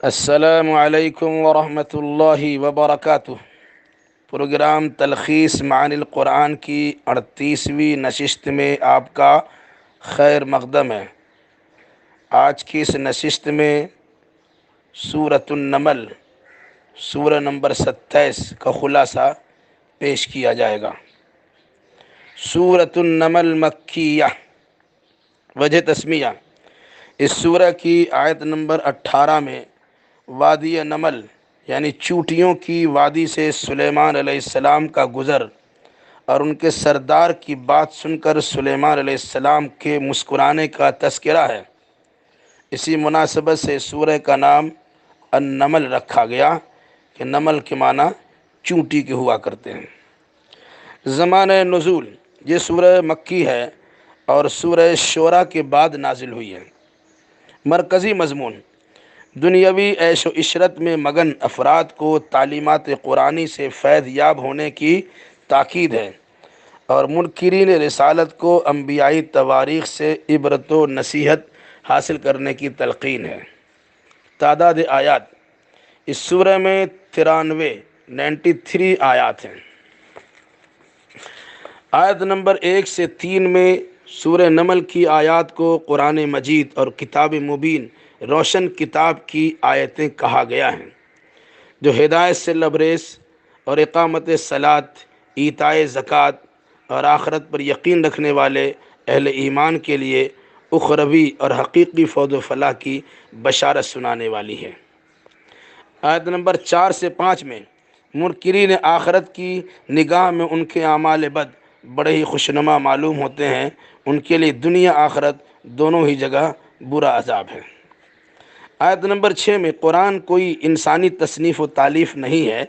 السلام علیکم ورحمۃ اللہ وبرکاتہ۔ پروگرام تلخیص معانی القرآن کی 38ویں نشست میں آپ کا خیر مقدم ہے۔ آج کی اس نشست میں سورۃ النمل سورہ نمبر 27 کا خلاصہ پیش کیا جائے گا۔ سورۃ النمل مکیہ۔ وجہ تسمیہ: اس سورہ کی آیت نمبر 18 میں وادی نمل یعنی چونٹیوں کی وادی سے سلیمان علیہ السلام کا گزر اور ان کے سردار کی بات سن کر سلیمان علیہ السلام کے مسکرانے کا تذکرہ ہے۔ اسی مناسبت سے سورہ کا نام النمل رکھا گیا کہ نمل کے معنی چونٹی کے ہوا کرتے ہیں۔ زمانہ نزول: یہ سورہ مکی ہے اور سورہ شورى کے بعد نازل ہوئی ہے۔ مرکزی مضمون: دنیاوی عیش و عشرت میں مگن افراد کو تعلیمات قرآنی سے فیض یاب ہونے کی تاکید ہے اور منکرین رسالت کو انبیائی تواریخ سے عبرت و نصیحت حاصل کرنے کی تلقین ہے۔ تعداد آیات: اس سورہ میں 93 آیات ہیں۔ آیت نمبر 1 سے 3 میں سورہ نمل کی آیات کو قرآن مجید اور کتاب مبین روشن کتاب کی آیتیں کہا گیا ہے، جو ہدایت سے لبریز اور اقامت صلاۃ، ایتاء زکوٰۃ اور آخرت پر یقین رکھنے والے اہل ایمان کے لیے اخروی اور حقیقی فوز و فلاح کی بشارت سنانے والی ہے۔ آیت نمبر 4 سے 5 میں منکرین آخرت کی نگاہ میں ان کے اعمال بد بڑے ہی خوشنما معلوم ہوتے ہیں، ان کے لیے دنیا آخرت دونوں ہی جگہ برا عذاب ہے۔ آیت نمبر 6 میں قرآن کوئی انسانی تصنیف و تالیف نہیں ہے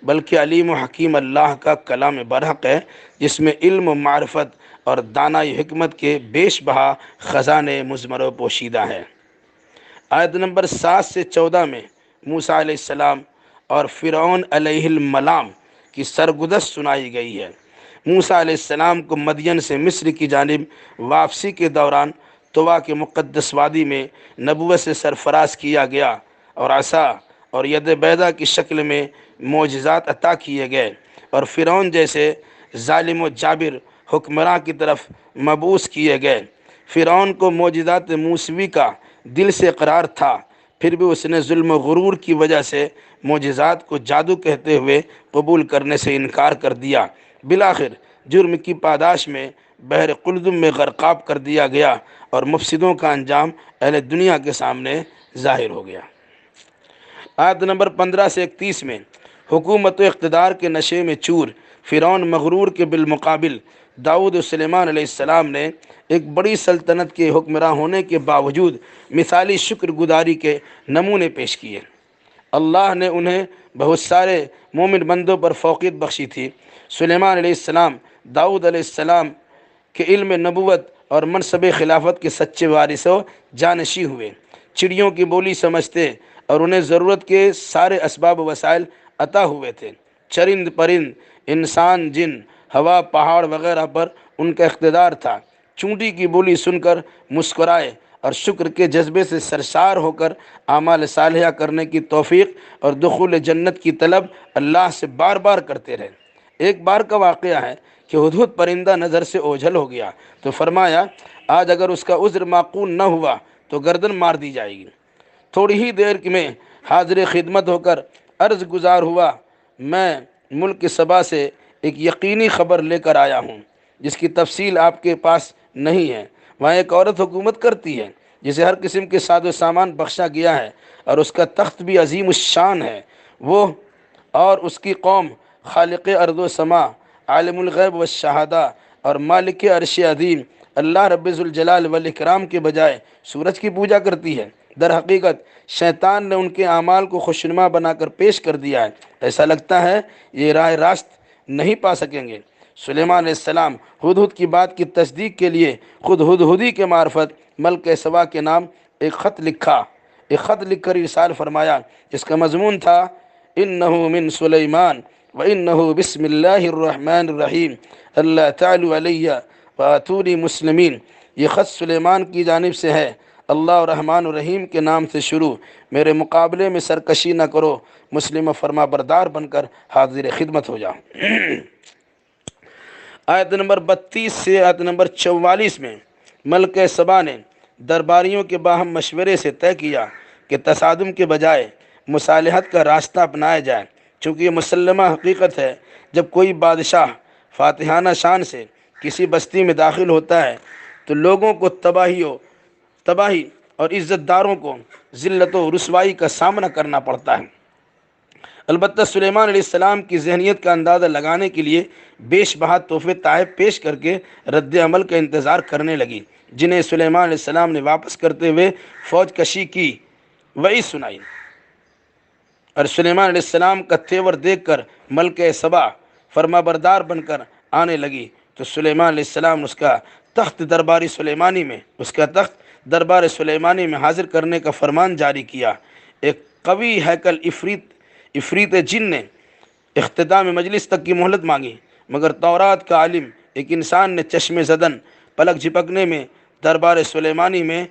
بلکہ علیم و حکیم اللہ کا کلام برحق ہے، جس میں علم و معرفت اور دانائی حکمت کے بیش بہا خزانے مضمر و پوشیدہ ہے۔ آیت نمبر 7 سے 14 میں موسیٰ علیہ السلام اور فرعون علیہ الملام کی سرگزشت سنائی گئی ہے۔ موسیٰ علیہ السلام کو مدین سے مصر کی جانب واپسی کے دوران طویٰ کے مقدس وادی میں نبوت سے سرفراز کیا گیا اور عصا اور ید بیضا کی شکل میں معجزات عطا کیے گئے اور فرعون جیسے ظالم و جابر حکمراں کی طرف مبعوث کیے گئے۔ فرعون کو معجزات موسوی کا دل سے اقرار تھا، پھر بھی اس نے ظلم و غرور کی وجہ سے معجزات کو جادو کہتے ہوئے قبول کرنے سے انکار کر دیا۔ بالآخر جرم کی پاداش میں بحر قلزم میں غرقاب کر دیا گیا اور مفسدوں کا انجام اہل دنیا کے سامنے ظاہر ہو گیا۔ آیت نمبر 15 سے 31 میں حکومت و اقتدار کے نشے میں چور فرعون مغرور کے بالمقابل داؤد و سلیمان علیہ السلام نے ایک بڑی سلطنت کے حکمراں ہونے کے باوجود مثالی شکر گزاری کے نمونے پیش کیے۔ اللہ نے انہیں بہت سارے مومن بندوں پر فوقیت بخشی تھی۔ سلیمان علیہ السلام داؤد علیہ السلام کے علم نبوت اور منصب خلافت کے سچے وارث و جانشیں ہوئے، چڑیوں کی بولی سمجھتے اور انہیں ضرورت کے سارے اسباب و وسائل عطا ہوئے تھے۔ چرند پرند، انسان، جن، ہوا، پہاڑ وغیرہ پر ان کا اقتدار تھا۔ چونٹی کی بولی سن کر مسکرائے اور شکر کے جذبے سے سرشار ہو کر اعمال صالحہ کرنے کی توفیق اور دخول جنت کی طلب اللہ سے بار بار کرتے رہے۔ ایک بار کا واقعہ ہے کہ ہدہد پرندہ نظر سے اوجھل ہو گیا تو فرمایا، آج اگر اس کا عذر معقول نہ ہوا تو گردن مار دی جائے گی۔ تھوڑی ہی دیر میں حاضر خدمت ہو کر عرض گزار ہوا، میں ملک سبا سے ایک یقینی خبر لے کر آیا ہوں جس کی تفصیل آپ کے پاس نہیں ہے۔ وہاں ایک عورت حکومت کرتی ہے جسے ہر قسم کے ساز و سامان بخشا گیا ہے اور اس کا تخت بھی عظیم الشان ہے۔ وہ اور اس کی قوم خالق ارض و سما، عالم الغیب والشہادہ اور مالک عرش عظیم اللہ رب ذوالجلال والاکرام کے بجائے سورج کی پوجا کرتی ہے۔ در حقیقت شیطان نے ان کے اعمال کو خوشنما بنا کر پیش کر دیا ہے۔ ایسا لگتا ہے یہ راہ راست نہیں پا سکیں گے۔ سلیمان علیہ السلام ہدہد کی بات کی تصدیق کے لیے خود ہدہدی کے معرفت ملک سبا کے نام ایک خط لکھ کر ارسال فرمایا، جس کا مضمون تھا، انہ من سلیمان وانہ بسم اللہ الرحمن الرحیم اللہ تعالی علیہ واتونی مسلمین۔ یہ خط سلیمان کی جانب سے ہے اللہ الرحمن الرحیم کے نام سے شروع، میرے مقابلے میں سرکشی نہ کرو، مسلم و فرما بردار بن کر حاضر خدمت ہو جاؤ۔ آیت نمبر 32 سے آیت نمبر 44 میں ملکہ سبا نے درباریوں کے باہم مشورے سے طے کیا کہ تصادم کے بجائے مصالحت کا راستہ اپنایا جائے، چونکہ یہ مسلمہ حقیقت ہے جب کوئی بادشاہ فاتحانہ شان سے کسی بستی میں داخل ہوتا ہے تو لوگوں کو تباہی اور عزت داروں کو ذلت و رسوائی کا سامنا کرنا پڑتا ہے۔ البتہ سلیمان علیہ السلام کی ذہنیت کا اندازہ لگانے کے لیے بیش بہا تحفے تحائف پیش کر کے رد عمل کا انتظار کرنے لگی، جنہیں سلیمان علیہ السلام نے واپس کرتے ہوئے فوج کشی کی وعید سنائی، اور سلیمان علیہ السلام کا تیور دیکھ کر ملکہ سبا فرما بردار بن کر آنے لگی تو سلیمان علیہ السلام نے اس کا تخت دربار سلیمانی میں حاضر کرنے کا فرمان جاری کیا۔ ایک قوی ہیکل عفریت جن نے اختتام مجلس تک کی مہلت مانگی، مگر تورات کا عالم ایک انسان نے چشم زدن پلک جھپکنے میں دربار سلیمانی میں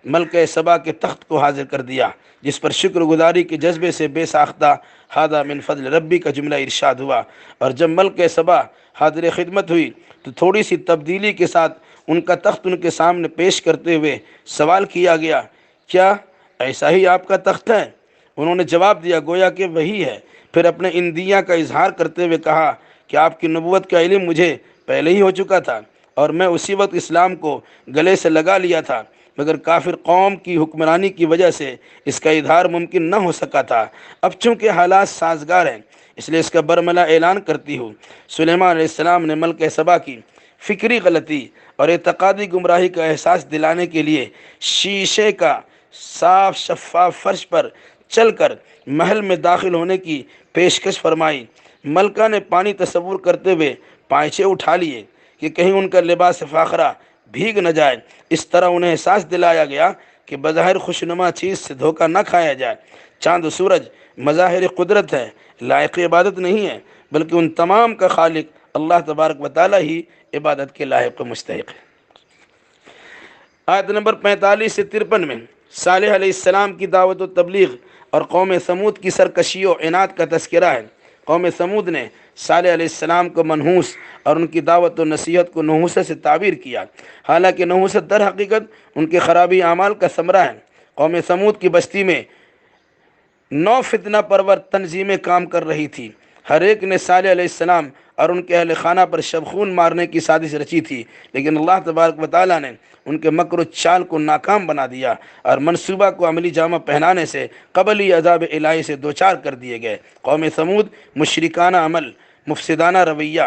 ملکہ سبا کے تخت کو حاضر کر دیا، جس پر شکر گزاری کے جذبے سے بے ساختہ ھذا من فضل ربی کا جملہ ارشاد ہوا، اور جب ملکہ سبا حاضر خدمت ہوئی تو تھوڑی سی تبدیلی کے ساتھ ان کا تخت ان کے سامنے پیش کرتے ہوئے سوال کیا گیا، کیا ایسا ہی آپ کا تخت ہے؟ انہوں نے جواب دیا، گویا کہ وہی ہے۔ پھر اپنے اندیہ کا اظہار کرتے ہوئے کہا کہ آپ کی نبوت کا علم مجھے پہلے ہی ہو چکا تھا اور میں اسی وقت اسلام کو گلے سے لگا لیا تھا، مگر کافر قوم کی حکمرانی کی وجہ سے اس کا اظہار ممکن نہ ہو سکا تھا۔ اب چونکہ حالات سازگار ہیں اس لیے اس کا برملا اعلان کرتی ہوں۔ سلیمان علیہ السلام نے ملکہ سبا کی فکری غلطی اور اعتقادی گمراہی کا احساس دلانے کے لیے شیشے کا صاف شفاف فرش پر چل کر محل میں داخل ہونے کی پیشکش فرمائی۔ ملکہ نے پانی تصور کرتے ہوئے پائچے اٹھا لیے کہ کہیں ان کا لباس فاخرہ بھیگ نہ جائے۔ اس طرح انہیں احساس دلایا گیا کہ بظاہر خوشنما چیز سے دھوکہ نہ کھایا جائے۔ چاند و سورج مظاہر قدرت ہے، لائق عبادت نہیں ہے، بلکہ ان تمام کا خالق اللہ تبارک و تعالیٰ ہی عبادت کے لائق و مستحق ہے۔ آیت نمبر 45 سے 53 میں صالح علیہ السلام کی دعوت و تبلیغ اور قوم سمود کی سرکشی و عناد کا تذکرہ ہے۔ قوم سمود نے صالح علیہ السلام کو منحوس اور ان کی دعوت و نصیحت کو نحوست سے تعبیر کیا، حالانکہ نحوست در حقیقت ان کے خرابی اعمال کا ثمرہ ہے۔ قوم سمود کی بستی میں 9 فتنہ پرور تنظیمیں کام کر رہی تھی، ہر ایک نے صالح علیہ السلام اور ان کے اہل خانہ پر شبخون مارنے کی سازش رچی تھی، لیکن اللہ تبارک و تعالیٰ نے ان کے مکر و چال کو ناکام بنا دیا اور منصوبہ کو عملی جامہ پہنانے سے قبل ہی عذاب الہی سے دوچار کر دیے گئے۔ قوم سمود مشرکانہ عمل، مفسدانہ رویہ،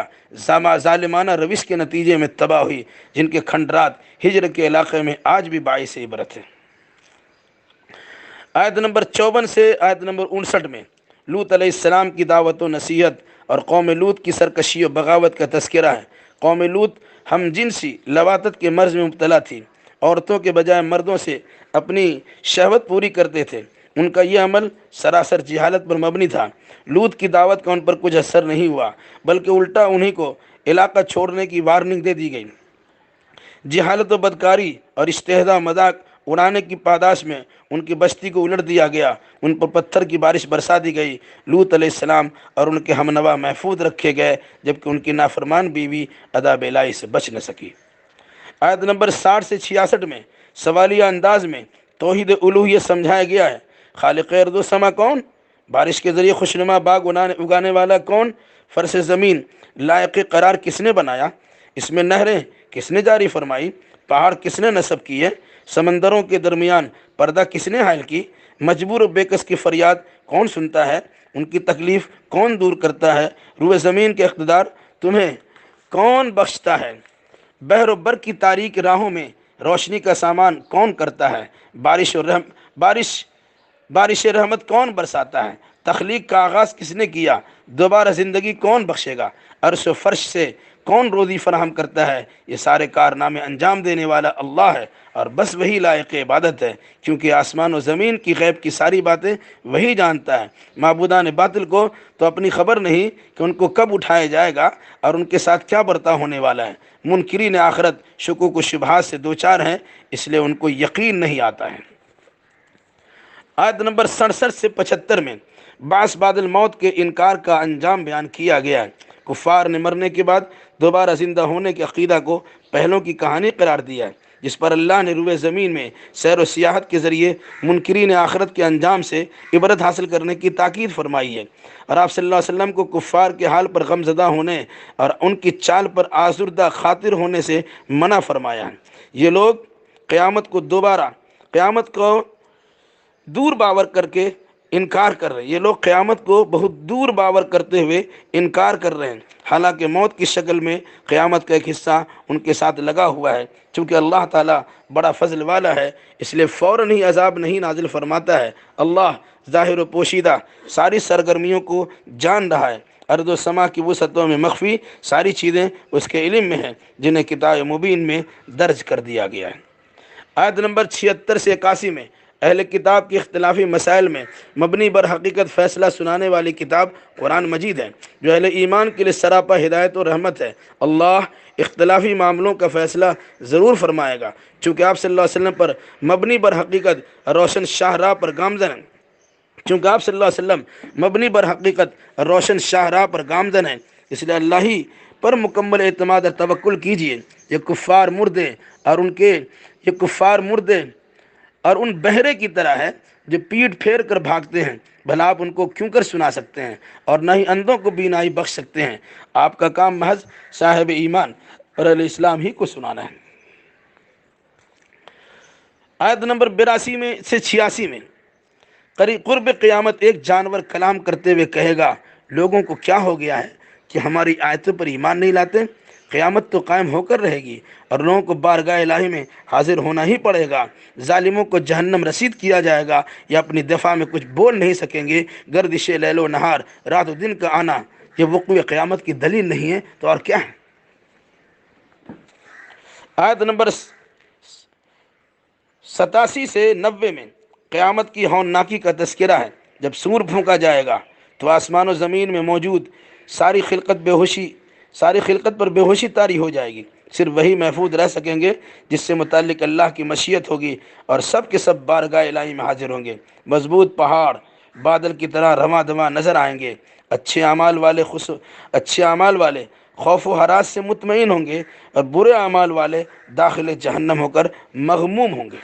ظالمانہ روش کے نتیجے میں تباہ ہوئی، جن کے کھنڈرات ہجر کے علاقے میں آج بھی باعث عبرت ہیں۔ آیت نمبر 54 سے آیت نمبر 59 میں لوط علیہ السلام کی دعوت و نصیحت اور قوم لوط کی سرکشی و بغاوت کا تذکرہ ہے۔ قوم لوط ہم جنسی لواطت کے مرض میں مبتلا تھی، عورتوں کے بجائے مردوں سے اپنی شہوت پوری کرتے تھے۔ ان کا یہ عمل سراسر جہالت پر مبنی تھا۔ لوط کی دعوت کا ان پر کچھ اثر نہیں ہوا، بلکہ الٹا انہیں کو علاقہ چھوڑنے کی وارننگ دے دی گئی۔ جہالت و بدکاری اور استہزاء مذاق اڑانے کی پاداش میں ان کی بستی کو الٹ دیا گیا، ان پر پتھر کی بارش برسا دی گئی۔ لوط علیہ السلام اور ان کے ہم نوا محفوظ رکھے گئے، جبکہ ان کی نافرمان بیوی عذاب الہی سے بچ نہ سکی۔ آیت نمبر 60 سے 66 میں سوالیہ انداز میں توحید الوہیت سمجھایا گیا ہے۔ خالق ارض و سما کون؟ بارش کے ذریعے خوشنما باغ اگانے والا کون؟ فرش زمین لائق قرار کس نے بنایا؟ اس میں نہریں کس نے جاری فرمائی؟ پہاڑ کس نے نصب کیے؟ سمندروں کے درمیان پردہ کس نے حائل کی؟ مجبور و بےکس کی فریاد کون سنتا ہے؟ ان کی تکلیف کون دور کرتا ہے؟ روئے زمین کے اقتدار تمہیں کون بخشتا ہے؟ بحر و بر کی تاریک راہوں میں روشنی کا سامان کون کرتا ہے؟ بارش رحمت کون برساتا ہے؟ تخلیق کا آغاز کس نے کیا؟ دوبارہ زندگی کون بخشے گا؟ عرش و فرش سے کون روزی فراہم کرتا ہے؟ یہ سارے کارنامے انجام دینے والا اللہ ہے، اور بس وہی لائق عبادت ہے، کیونکہ آسمان و زمین کی غیب کی ساری باتیں وہی جانتا ہے۔ معبودان باطل کو تو اپنی خبر نہیں کہ ان کو کب اٹھایا جائے گا اور ان کے ساتھ کیا برتاؤ ہونے والا ہے۔ منکرین آخرت شکوک و شبہات سے دوچار ہیں، اس لیے ان کو یقین نہیں آتا ہے۔ آیت نمبر 67 سے 75 میں بعث بعد الموت کے انکار کا انجام بیان کیا گیا ہے۔ کفار نے مرنے کے بعد دوبارہ زندہ ہونے کے عقیدہ کو پہلوں کی کہانی قرار دیا ہے، جس پر اللہ نے روئے زمین میں سیر و سیاحت کے ذریعے منکرین آخرت کے انجام سے عبرت حاصل کرنے کی تاکید فرمائی ہے، اور آپ صلی اللہ علیہ وسلم کو کفار کے حال پر غم زدہ ہونے اور ان کی چال پر آزردہ خاطر ہونے سے منع فرمایا ہے۔ یہ لوگ قیامت کو دور باور کر کے انکار کر رہے ہیں، یہ لوگ قیامت کو بہت دور باور کرتے ہوئے انکار کر رہے ہیں، حالانکہ موت کی شکل میں قیامت کا ایک حصہ ان کے ساتھ لگا ہوا ہے۔ چونکہ اللہ تعالیٰ بڑا فضل والا ہے، اس لیے فوراً ہی عذاب نہیں نازل فرماتا ہے۔ اللہ ظاہر و پوشیدہ ساری سرگرمیوں کو جان رہا ہے، ارض و سما کی وسعتوں میں مخفی ساری چیزیں اس کے علم میں ہیں، جنہیں کتاب مبین میں درج کر دیا گیا ہے۔ آیت نمبر 76 سے 81 میں اہل کتاب کی اختلافی مسائل میں مبنی بر حقیقت فیصلہ سنانے والی کتاب قرآن مجید ہے، جو اہل ایمان کے لیے سراپا ہدایت و رحمت ہے۔ اللہ اختلافی معاملوں کا فیصلہ ضرور فرمائے گا، چونکہ آپ صلی اللہ علیہ وسلم پر مبنی بر حقیقت روشن شاہراہ پر گامزن ہیں روشن شاہراہ پر گامزن ہے، اس لیے اللہ ہی پر مکمل اعتماد اور توکل کیجیے۔ یہ کفار مردے اور ان بہرے کی طرح ہے جو پیٹ پھیر کر بھاگتے ہیں، بھلا آپ ان کو کیوں کر سنا سکتے ہیں، اور نہ ہی اندھوں کو بینائی بخش سکتے ہیں۔ آپ کا کام محض صاحب ایمان اور اہل اسلام ہی کو سنانا ہے۔ آیت نمبر 82 میں سے 86 میں قرب قیامت ایک جانور کلام کرتے ہوئے کہے گا، لوگوں کو کیا ہو گیا ہے کہ ہماری آیتوں پر ایمان نہیں لاتے؟ قیامت تو قائم ہو کر رہے گی اور لوگوں کو بارگاہ الہی میں حاضر ہونا ہی پڑے گا۔ ظالموں کو جہنم رسید کیا جائے گا، یا اپنی دفاع میں کچھ بول نہیں سکیں گے۔ گردش لیل و نہار، رات و دن کا آنا، یہ وقوع قیامت کی دلیل نہیں ہے تو اور کیا ہے؟ آیت نمبر 87 سے 90 میں قیامت کی ہولناکی کا تذکرہ ہے۔ جب سور پھونکا جائے گا تو آسمان و زمین میں موجود ساری خلقت پر بے ہوشی طاری ہو جائے گی، صرف وہی محفوظ رہ سکیں گے جس سے متعلق اللہ کی مشیت ہوگی، اور سب کے سب بارگاہ الہی میں حاضر ہوں گے۔ مضبوط پہاڑ بادل کی طرح رواں دواں نظر آئیں گے۔ اچھے اعمال والے خوف و ہراس سے مطمئن ہوں گے، اور برے اعمال والے داخل جہنم ہو کر مغموم ہوں گے۔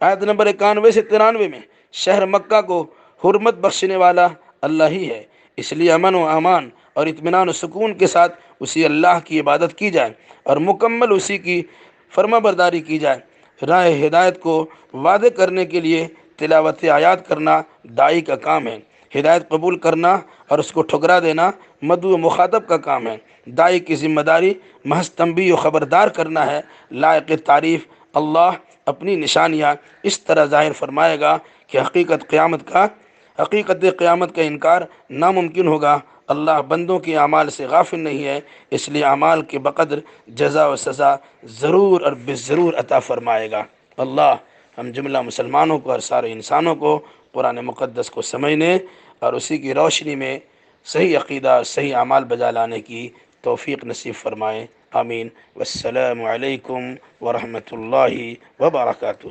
آیت نمبر 91 سے 93 میں شہر مکہ کو حرمت بخشنے والا اللہ ہی ہے، اس لیے امن و امان اور اطمینان و سکون کے ساتھ اسی اللہ کی عبادت کی جائے اور مکمل اسی کی فرما برداری کی جائے۔ راہ ہدایت کو واضح کرنے کے لیے تلاوت آیات کرنا داعی کا کام ہے۔ ہدایت قبول کرنا اور اس کو ٹھکرا دینا مدعو مخاطب کا کام ہے۔ داعی کی ذمہ داری محض تنبیہ و خبردار کرنا ہے۔ لائق تعریف اللہ اپنی نشانیاں اس طرح ظاہر فرمائے گا کہ حقیقت قیامت کا انکار ناممکن ہوگا۔ اللہ بندوں کے اعمال سے غافل نہیں ہے، اس لیے اعمال کے بقدر جزا و سزا ضرور اور بالضرور عطا فرمائے گا۔ اللہ ہم جملہ مسلمانوں کو اور سارے انسانوں کو قرآن مقدس کو سمجھنے اور اسی کی روشنی میں صحیح عقیدہ اور صحیح اعمال بجا لانے کی توفیق نصیب فرمائے۔ آمین۔ والسلام علیکم ورحمۃ اللہ وبرکاتہ۔